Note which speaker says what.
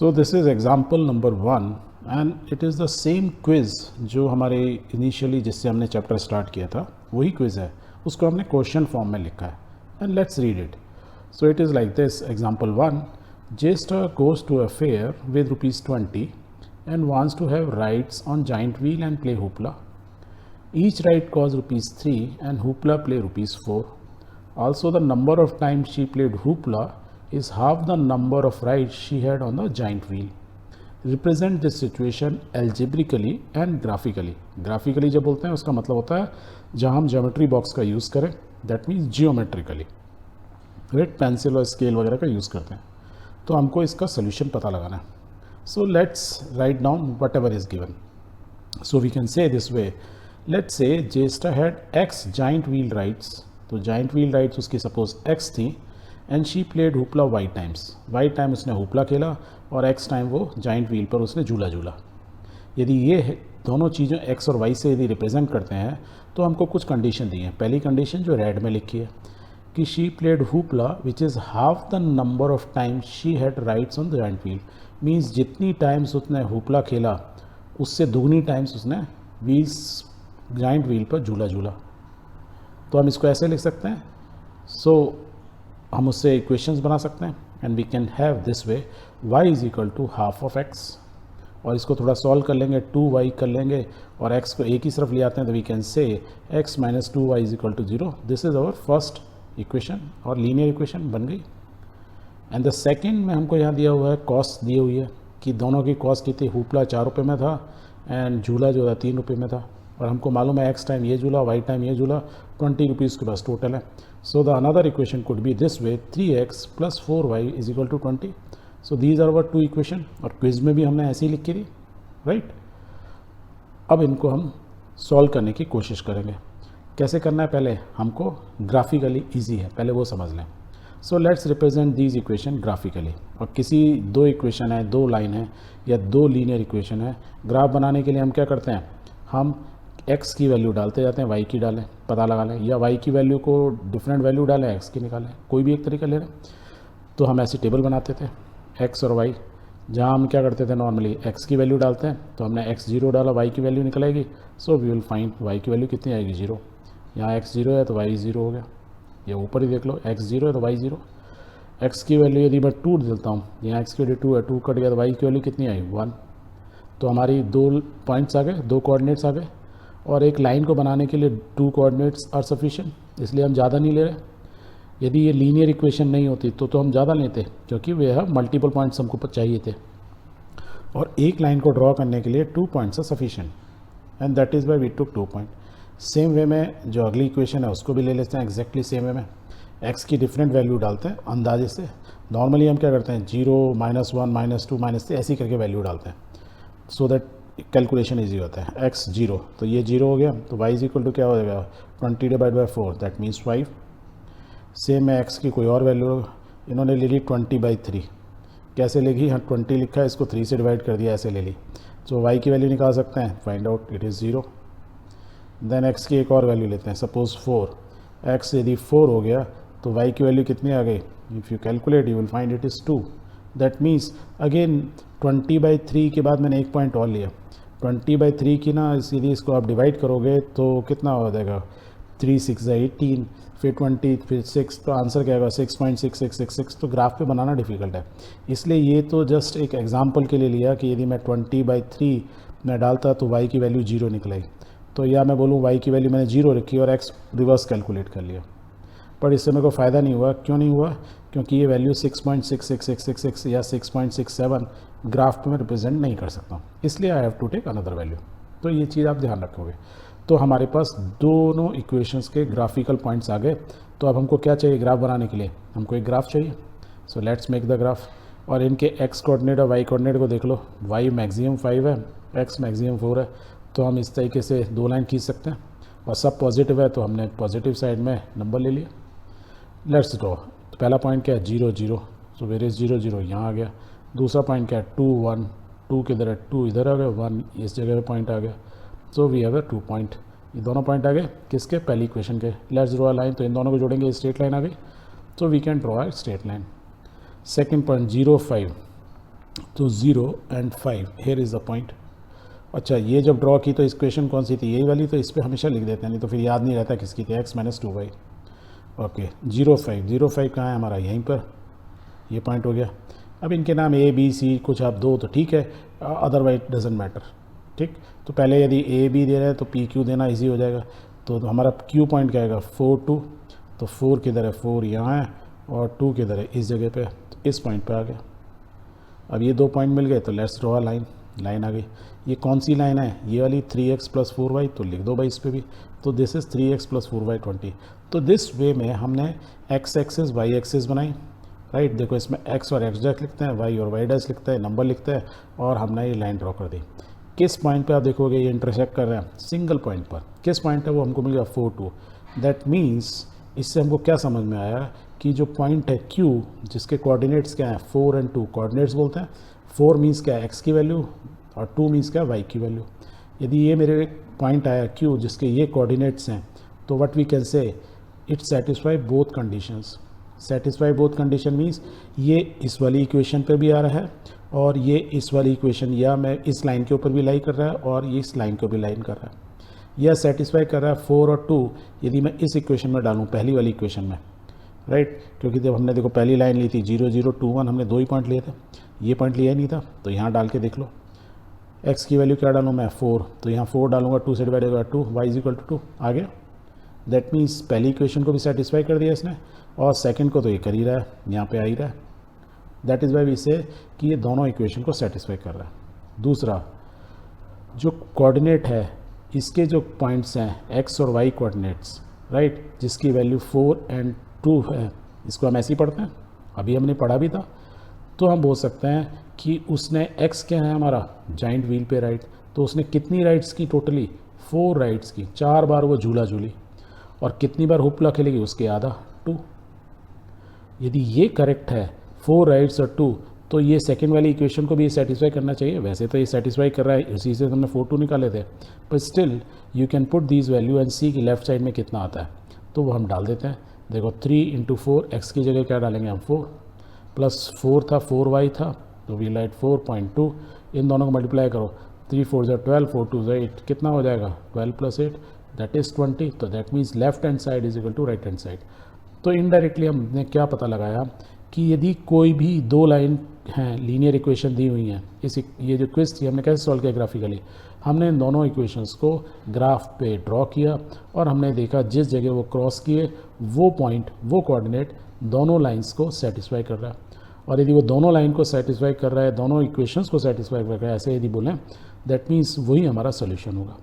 Speaker 1: So this is example number 1 and it is the same quiz जो हमारे initially जिससे हमने चैप्टर स्टार्ट किया था, वही क्विज़ है, उसको हमने क्वेश्चन फॉर्म में लिखा है and let's read it. So it is like this. Example 1. Jester goes to a fair with ₹20 and wants to have rides on giant wheel and play hoopla. Each ride costs ₹3 and hoopla play ₹4. Also, the number of times she played hoopla is half the number of rides she had on the giant wheel. Represent this situation algebraically and graphically. Graphically जब बोलते हैं उसका मतलब होता है जहाँ हम geometry box का यूज़ करें, that means geometrically, right, pencil और स्केल वगैरह का यूज़ करते हैं. तो हमको इसका सोल्यूशन पता लगाना है. So let's write down whatever is given. So we can say this way. Let's say Jester had x giant wheel rides. तो जाइंट व्हील राइड्स उसकी सपोज एक्स थी and she played hoopla y times. Y time उसने हुपला खेला और x time वो giant wheel पर उसने झूला झूला. यदि ये दोनों चीज़ें एक्स और वाई से यदि रिप्रेजेंट करते हैं तो हमको कुछ कंडीशन दी हैं. पहली कंडीशन जो रेड में लिखी है कि she played hoopla which is half the number of times she had rides on the giant wheel. Means जितनी टाइम्स उसने हुपला खेला उससे दुगनी टाइम्स उसने व्हील्स जाइंट व्हील पर झूला झूला. तो हम इसको ऐसे लिख सकते हैं. सो हम उससे इक्वेशंस बना सकते हैं and we can have this way. y is equal to half of x और इसको थोड़ा सॉल्व कर लेंगे, 2y कर लेंगे और x को एक ही तरफ ले आते हैं तो we can say x minus 2y is equal to 0. This is our first equation और लीनियर इक्वेशन बन गई. एंड द सेकेंड में हमको यहाँ दिया हुआ है कॉस्ट दी हुई है कि दोनों की कॉस्ट कितनी. हुपला 4 रुपये में था एंड झूला जो था 3 रुपये में था और हमको मालूम है एक्स टाइम ये झूला वाई टाइम ये झूला 20 रुपीज़ के पास टोटल है. So the another equation could be this way. 3x + 4y is equal to 20. So these are our 2 equation और क्विज में भी हमने ऐसे ही लिख के दी, राइट. अब इनको हम सॉल्व करने की कोशिश करेंगे. कैसे करना है पहले हमको ग्राफिकली इजी है, पहले वो समझ लें. So let's represent these equation graphically. और किसी 2 इक्वेशन है, 2 लाइन है या 2 लीनियर इक्वेशन है, ग्राफ बनाने के लिए हम क्या करते हैं, हम x की वैल्यू डालते जाते हैं, y की डालें, पता लगा लें, या y की वैल्यू को डिफरेंट वैल्यू डालें, x की निकालें, कोई भी एक तरीका ले लें. तो हम ऐसी टेबल बनाते थे x और y, जहाँ हम क्या करते थे नॉर्मली x की वैल्यू डालते हैं तो हमने x0 डाला, y की वैल्यू निकल आएगी. So we will find y की वैल्यू कितनी आएगी, 0. यहाँ x0 है तो y 0 हो गया. ये ऊपर ही देख लो, x0 है तो y 0. x की वैल्यू यदि मैं 2 देता हूँ, यहाँ x की वैल्यू 2 है, 2 कट गया तो y की वैल्यू कितनी आई, 1. तो हमारी 2 पॉइंट्स आ गए, 2 कोऑर्डिनेट्स आ गए. और एक लाइन को बनाने के लिए 2 कोऑर्डिनेट्स आर सफिशिएंट, इसलिए हम ज़्यादा नहीं ले रहे. यदि ये लीनियर इक्वेशन नहीं होती तो हम ज़्यादा लेते क्योंकि वे मल्टीपल पॉइंट्स हमको चाहिए थे और एक लाइन को ड्रॉ करने के लिए 2 points are sufficient and that is why we took 2 point. Same way में जो अगली इक्वेशन है उसको भी ले लेते हैं एग्जैक्टली सेम वे में. x की डिफरेंट वैल्यू डालते हैं अंदाजे से. नॉर्मली हम क्या करते हैं 0, -1, -2, -3 ऐसी करके वैल्यू डालते हैं सो दैट कैलकुलेशन ईजी होता है. x 0 तो ये 0 हो गया तो y इज इक्वल टू क्या हो जाएगा, 20/4 दैट मीन्स 5. सेम है x की कोई और वैल्यू इन्होंने ले ली 20/3. कैसे लेगी, हाँ 20 लिखा है, इसको 3 से डिवाइड कर दिया, ऐसे ले ली. तो y की वैल्यू निकाल सकते हैं, find out it is 0. Then x की एक और वैल्यू लेते हैं, सपोज 4. x यदि 4 हो गया तो y की वैल्यू कितनी आ गई, if you calculate you will find it is 2. That means again 20/3 के बाद मैंने एक पॉइंट और लिया. 20/3 की ना यदि इसको आप डिवाइड करोगे तो कितना हो जाएगा, 3 6 18, फिर 20, फिर 6, तो आंसर क्या आएगा 6.6666. तो ग्राफ पे बनाना डिफ़िकल्ट है, इसलिए ये तो जस्ट एक एग्जांपल के लिए लिया कि यदि मैं 20/3 में डालता तो y की वैल्यू 0 निकलाई. तो या मैं बोलूँ y की वैल्यू मैंने 0 रखी और x रिवर्स कैलकुलेट कर लिया, पर इससे मेरे को फ़ायदा नहीं हुआ. क्यों नहीं हुआ, क्योंकि ये वैल्यू 6.66666 या 6.67 ग्राफ पे मैं रिप्रेजेंट नहीं कर सकता, इसलिए I have to take another value. तो ये चीज़ आप ध्यान रखोगे. तो हमारे पास दोनों इक्वेशंस के ग्राफिकल पॉइंट्स आ गए. तो अब हमको क्या चाहिए ग्राफ बनाने के लिए, हमको एक ग्राफ चाहिए. So let's make the graph. और इनके x कोऑर्डिनेट और y कोऑर्डिनेट को देख लो, y मैक्सिमम 5 है, x मैक्सिमम 4 है. तो हम इस तरीके से 2 लाइन खींच सकते हैं और सब पॉजिटिव है तो हमने पॉजिटिव साइड में नंबर ले लिया. Let's draw. तो पहला पॉइंट क्या है, 0 0. सो वेयर इज़ 0 0, यहाँ आ गया. दूसरा पॉइंट क्या है, 2 1. 2 किधर है, 2 इधर आ गया, 1 इस जगह पे पॉइंट आ गया. So we have 2 point. ये दोनों पॉइंट आ गए किसके, पहली इक्वेशन के. Let's draw a line. तो इन दोनों को जोड़ेंगे, स्ट्रेट लाइन आ गई. So we can draw a straight line. Second point 0 5. तो 0 and 5 here is the point। अच्छा, ये जब ड्रॉ की तो इस इक्वेशन कौन सी थी, यही वाली, तो इस पर हमेशा लिख देते हैं, नहीं तो फिर याद नहीं रहता किसकी थी, x - 2y। ओके, 0 5 कहाँ है हमारा, यहीं पर, ये पॉइंट हो गया। अब इनके नाम A B C कुछ आप दो तो ठीक है, अदरवाइज डजेंट मैटर। ठीक, तो पहले यदि A B दे रहे हैं तो P Q देना इजी हो जाएगा। तो हमारा Q पॉइंट क्या आएगा, 4 2, तो 4 किधर है, 4 यहाँ है, और 2 किधर है, इस जगह पे, तो इस पॉइंट पे आ गया। अब ये 2 पॉइंट मिल गए, तो let's draw a line. Line आ गई। ये कौन सी लाइन है, ये वाली 3x + 4y, तो लिख दो भाई इस पे भी। तो दिस इज़ 3x + 4y 20। तो दिस वे में हमने x एक्सिस y एक्सिस बनाई, राइट। देखो इसमें x और x डैश लिखते हैं, y और y डैश लिखते हैं, नंबर लिखते हैं, और हमने ये लाइन ड्रॉ कर दी। किस पॉइंट पे आप देखोगे ये इंटरसेक्ट कर रहे हैं, सिंगल पॉइंट पर। किस पॉइंट है वो हमको मिल गया, 4 2। दैट मीन्स इससे हमको क्या समझ में आया कि जो पॉइंट है Q, जिसके कोऑर्डिनेट्स क्या हैं, 4 और 2 कोऑर्डिनेट्स बोलते हैं। 4 मीन्स क्या है, x की वैल्यू, और 2 मीन्स क्या है, y की वैल्यू। यदि ये मेरे पॉइंट आया Q जिसके ये कोऑर्डिनेट्स हैं, तो what we can say, it satisfy both conditions. Satisfy both condition means ये इस वाली इक्वेशन पे भी आ रहा है, और ये इस वाली इक्वेशन, या मैं इस लाइन के ऊपर भी लाई कर रहा है, और ये इस लाइन को भी लाइन कर रहा है। यह सेटिस्फाई कर रहा है 4 और 2 यदि मैं इस इक्वेशन में डालूँ, पहली वाली इक्वेशन में, राइट। क्योंकि जब हमने देखो पहली लाइन ली थी 0 0 2 1, हमने 2 ही पॉइंट लिए थे, ये पॉइंट लिया नहीं था, तो यहाँ डाल के देख लो। x की वैल्यू क्या डालूँ मैं, 4, तो यहाँ 4 डालूंगा, 2 से डिवाइड होगा 2, y = 2 आ गया। दैट मीन्स पहली इक्वेशन को भी सेटिस्फाई कर दिया इसने, और सेकंड को तो ये कर ही रहा है, यहाँ पे आ ही रहा है। दैट इज़ वाई वी से कि ये दोनों इक्वेशन को सेटिस्फाई कर रहा है। दूसरा, जो कोऑर्डिनेट है, इसके जो पॉइंट्स हैं x और y कोऑर्डिनेट्स, राइट, जिसकी वैल्यू 4 और 2 है, इसको हम ऐसे ही पढ़ते हैं, अभी हमने पढ़ा भी था। तो हम बोल सकते हैं कि उसने x क्या है हमारा, जाइंट व्हील पे राइड, तो उसने कितनी राइड्स की, टोटली 4 राइड्स की, 4 बार वो झूला झूली, और कितनी बार हुपला खेलेगी, उसके आधा 2। यदि ये करेक्ट है, 4 राइड्स और 2, तो ये सेकंड वाली इक्वेशन को भी सेटिस्फाई करना चाहिए। वैसे तो ये सेटिस्फाई कर रहा है, इसी से हमने 4 2 निकाले थे, पर still you can put these value and see कि लेफ्ट साइड में कितना आता है, तो वो हम डाल देते हैं। देखो 3 × 4, x की जगह क्या डालेंगे हम, 4 प्लस 4 था, 4y था, तो वी लाइट 4.2, इन दोनों को मल्टीप्लाई करो, 3 4 = 12, 4 2 = 8, कितना हो जाएगा, 12 + 8 दैट इज़ 20। तो that means left hand side = right hand side. तो इनडायरेक्टली हमने क्या पता लगाया कि यदि कोई भी 2 लाइन हैं, लीनियर इक्वेशन दी हुई हैं, ये जो क्विज थी हमने कैसे सॉल्व किया ग्राफिकली, हमने इन दोनों इक्वेशंस को ग्राफ पे ड्रॉ किया, और हमने देखा जिस जगह वो क्रॉस किए वो पॉइंट, वो कोऑर्डिनेट दोनों लाइंस को सेटिस्फाई कर रहा है। और यदि वो दोनों लाइन को सेटिस्फाई कर रहा है, दोनों इक्वेशंस को सेटिस्फाई कर रहा है, ऐसे यदि बोलें, दैट मीन्स वही हमारा सोल्यूशन होगा।